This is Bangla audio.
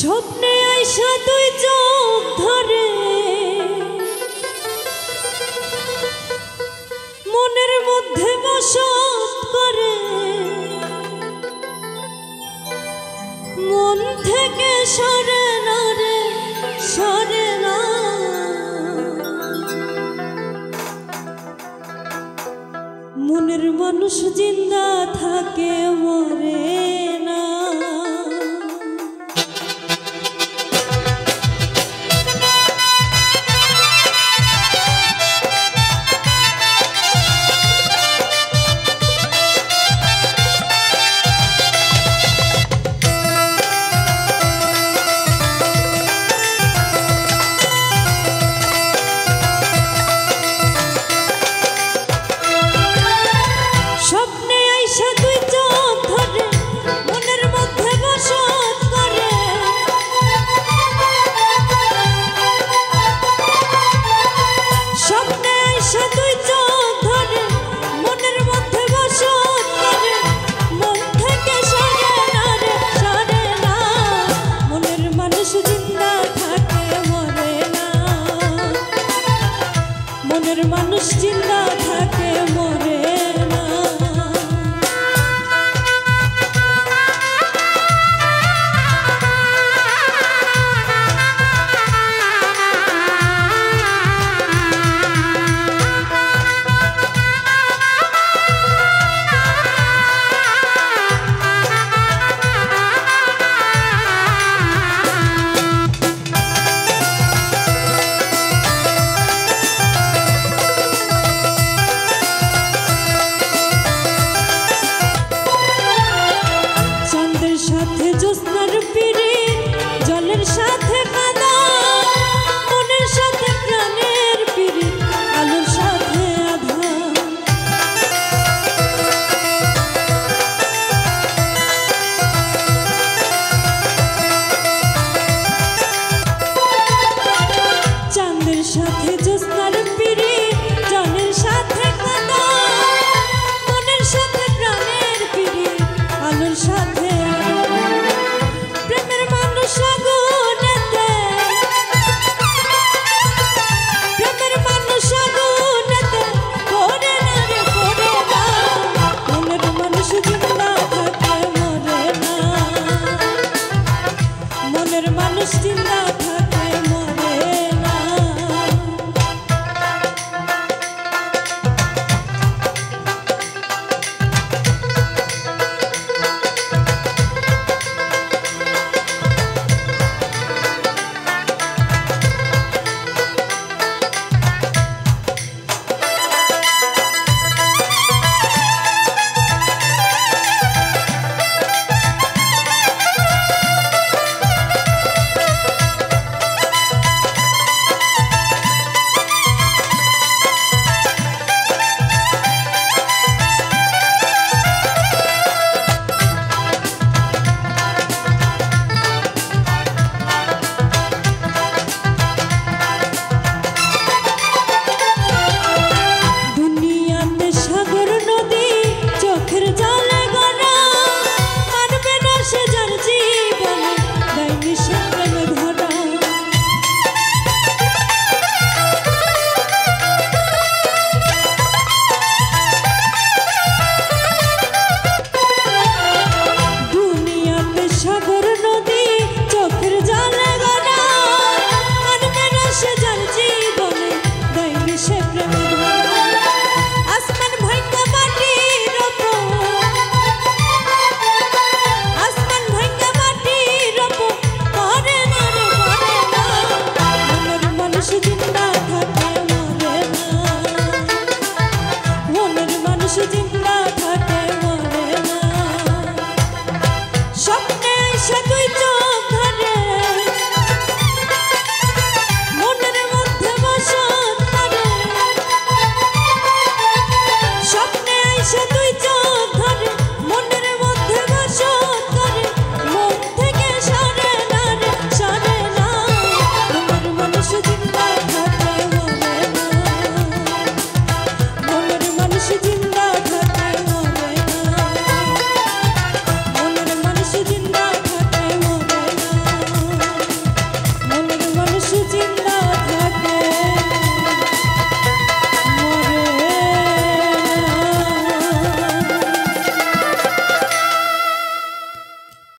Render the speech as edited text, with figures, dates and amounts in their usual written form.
স্বপ্নে আইসা তুই চোখ ধরে মনের মধ্যে বসত করে মন থেকে সরে না রে সরে না মনের মানুষ জিন্দা থাকে মরে না মানুষ জিন্দা থাকে মরে না সাথে জ্যোৎস্নার পিরিত জলের সাথে কাদা মনের সাথে প্রাণের পিরিত আলোর সাথে আধার চাঁদের সাথে জ্যোৎস্নার পিরিত জলের সাথে কাদা মনের সাথে প্রাণের পিরিত আলোর সাথে